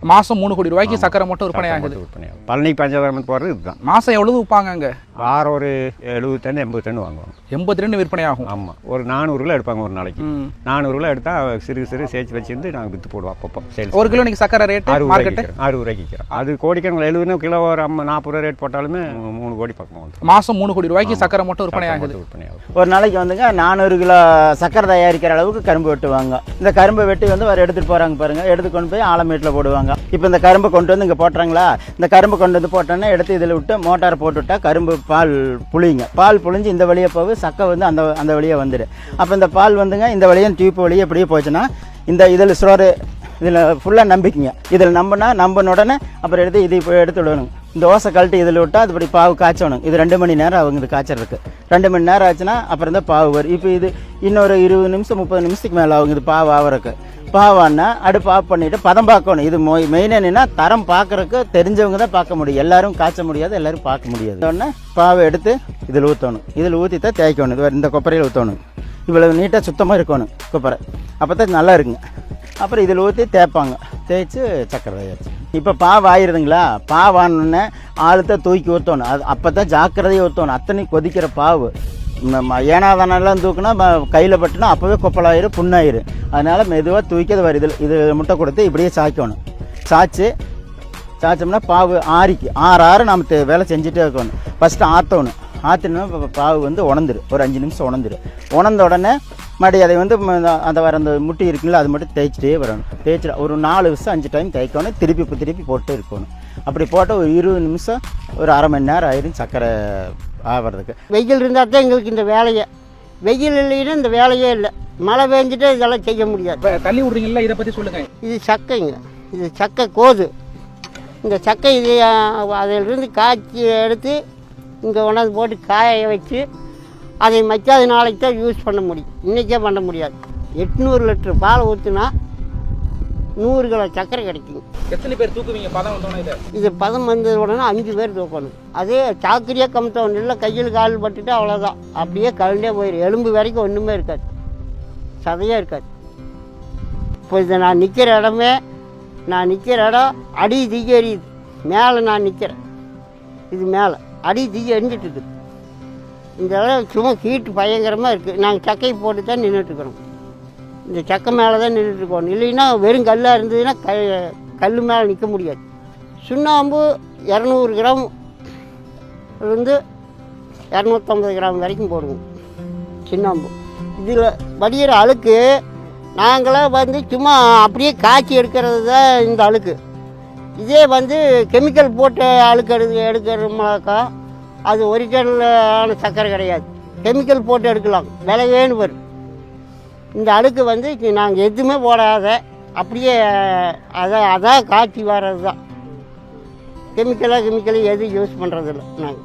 மாதம் 3 கோடி ரூபாய்க்கு சக்கரை மட்டும் விற்பனை ஆகுது. பழனி பஞ்சாதாரம் போகிறது இதுதான். மாதம் எவ்வளவு விற்பாங்க அங்கே? வாரம் ஒரு 70 டன் 80 டன் வாங்குவாங்க. 80 டன் விற்பனை ஆகும். ஆமாம், ஒரு 400 கிலோ எடுப்பாங்க ஒரு நாளைக்கு. 400 கிலோ எடுத்தால் சிறு சேர்த்து வச்சுருந்து நாங்கள் விற்று போடுவோம். அப்பப்போ சேல்ஸ். ஒரு கிலோ நீங்கள் சக்கரை ரேட்டு 60 ரூபாய்க்கு விற்கிறோம். அது கோடிக்கணக்கில் 70 கிலோ ஒரு 40 ரூபா ரேட் போட்டாலுமே 3 கோடி பக்கம் வந்து. மாதம் 3 கோடி ரூபாய்க்கு சக்கரை மட்டும் விற்பனை ஆகுது. ஒரு நாளைக்கு வந்துங்க 400 கிலோ சக்கரை தயாரிக்கிற அளவுக்கு கரும்பு வெட்டுவாங்க. இந்த கரும்பை வெட்டி வந்து வர எடுத்துகிட்டு போகிறாங்க பாருங்க, எடுத்து கொண்டு போய் ஆலமேட்டில் போடுவாங்க. இப்போ இந்த கரும்பை கொண்டு வந்து இங்கே போட்டுறாங்களா, இந்த கரும்பு கொண்டு வந்து போட்டோன்னா எடுத்து இதில் விட்டு மோட்டாரை போட்டுவிட்டா கரும்பு பால் புளிங்க. பால் புளிஞ்சு இந்த வழியை போக சக்கை வந்து அந்த வழியே வந்துடும். அப்போ இந்த பால் வந்துங்க இந்த வழியும் டியூப் வழியே இப்படியே போச்சுன்னா இந்த இதில் ஸ்டோரு இதில் ஃபுல்லாக நம்பிக்கைங்க. இதில் நம்பின உடனே அப்புறம் எடுத்து இது இப்போ எடுத்து விடணும். இந்த ஓசை கழட்டி இதில் விட்டால் அது இப்படி பாவு காய்ச்சணும். இது 2 மணி நேரம் அவங்க இது காய்ச்சறதுக்கு 2 மணி நேரம் ஆச்சுன்னா அப்புறம் தான் பாவு வரும். இப்போ இது இன்னொரு 20 நிமிஷம் 30 நிமிஷத்துக்கு மேலே அவங்க இது பாவு ஆகிறதுக்கு. பாவான்னா அடுப்பு ஆஃப் பண்ணிவிட்டு பதம் பார்க்கணும். இது மெயின் என்னன்னா தரம் பார்க்குறதுக்கு தெரிஞ்சவங்க தான் பார்க்க முடியும். எல்லாரும் காய்ச்ச முடியாது, எல்லாரும் பார்க்க முடியாது. உடனே பாவை எடுத்து இதில் ஊற்றணும். இதில் ஊற்றி தான் தேய்க்கணும். இது இந்த கொப்பரையில் ஊற்றணும். இவ்வளவு நீட்டாக சுத்தமாக இருக்கணும் கொப்பரை, அப்போ தான் நல்லா இருக்குங்க. அப்புறம் இதில் ஊற்றி தேய்ப்பாங்க. தேய்ச்சி சக்கரை தயாரிச்சு இப்போ பாவு ஆயிருதுங்களா. பாவானோடனே ஆளுத்தை தூக்கி ஊற்றணும். அது அப்போ தான் ஜாக்கிரதையாக ஊற்றணும். அத்தனை கொதிக்கிற பாவு ஏனாதானெல்லாம் தூக்குனா கையில் பட்டுனா அப்போவே கொப்பலாயிரும், புண்ணாயிரும். அதனால் மெதுவாக தூக்கி அது வருது. இது முட்டை கொடுத்து இப்படியே சாய்க்கணும். சாய்ச்சோம்னா பாவு ஆறிக்கு ஆறு நம்ம வேலை செஞ்சுட்டே இருக்கணும். ஃபஸ்ட்டு ஆற்றணும். ஆற்றினா பாவு வந்து உணர்ந்துடும். ஒரு 5 நிமிஷம் உணர்ந்த உடனே மறுபடியும் அதை வந்து அந்த வர அந்த முட்டி இருக்குங்களா அது மட்டும் தேய்ச்சிட்டே வரணும். தேய்ச்சிட்டு ஒரு 4 விஷயம் 5 டைம் தேய்க்கணும். திருப்பி போட்டு இருக்கணும். அப்படி போட்டால் ஒரு 20 நிமிஷம் ஒரு அரை மணி நேரம் ஆயிரும் சக்கரை ஆகிறதுக்கு. வெயில் இருந்தால் தான் எங்களுக்கு இந்த வேலையை, வெயில் இல்லைன்னா இந்த வேலையே இல்லை. மழை பெஞ்சிட்டு இதெல்லாம் செய்ய முடியாது. இப்போ தள்ளி விட்றீங்களா, இதை பற்றி சொல்லுங்கள். இது சக்கைங்க, இது சக்கை கோது. இந்த சக்கை இது அதிலிருந்து காய்ச்சி எடுத்து இங்கே கொண்டாந்து போட்டு காய வச்சு அதை மக்காத நாளைக்கு தான் யூஸ் பண்ண முடியும். இன்றைக்கே பண்ண முடியாது. 800 லிட்டர் பால் ஊற்றுனா 100 கிலோ சக்கரை கிடைக்குங்க. எத்தனை பேர் தூக்குவீங்க பதம் வந்தோடனே? இது பதம் வந்த உடனே 5 பேர் தூக்கணும். அதே சாக்கரியாக கமுத்தவன் இல்லை, கையில் கால் பட்டுட்டு அவ்வளோதான், அப்படியே கழுண்டே போயிடும். எலும்பு வரைக்கும் ஒன்றுமே இருக்காது, சதையாக இருக்காது. இப்போ இதை நான் நிற்கிற இடம் அடி தீக்கி எரியுது. மேலே நான் நிற்கிறேன், இது மேலே அடி தீக்கி எரிஞ்சிட்டு இருக்குது. இந்த இடம் சும்மா ஹீட்டு பயங்கரமாக இருக்குது. நாங்கள் சக்கையை போட்டு தான் நின்றுட்டுருக்குறோம். இந்த சக்கை மேலே தான் நின்றுட்டுருக்கோம். இல்லைன்னா வெறும் கல்லாக இருந்ததுன்னா கல் மேலே நிற்க முடியாது. சுண்ணாம்பு 200 கிராம் இருந்து 250 கிராம் வரைக்கும் போடுவோம் சுண்ணாம்பு. இதில் வடிகிற அழுக்கு நாங்களாம் வந்து சும்மா அப்படியே காய்ச்சி எடுக்கிறது தான் இந்த அழுக்கு. இதே வந்து கெமிக்கல் போட்டு அழுக்கு எடுக்கிறோம்னாக்கா அது ஒரிஜினலான சக்கரை கிடையாது. கெமிக்கல் போட்டு எடுக்கலாம், விலையேன்னு வரும். இந்த அழுக்கு வந்து நாங்கள் எதுவுமே போடாத அப்படியே அதான் காய்ச்சி வர்றது தான். கெமிக்கலாக எதுவும் யூஸ் பண்ணுறதில்ல நாங்கள்.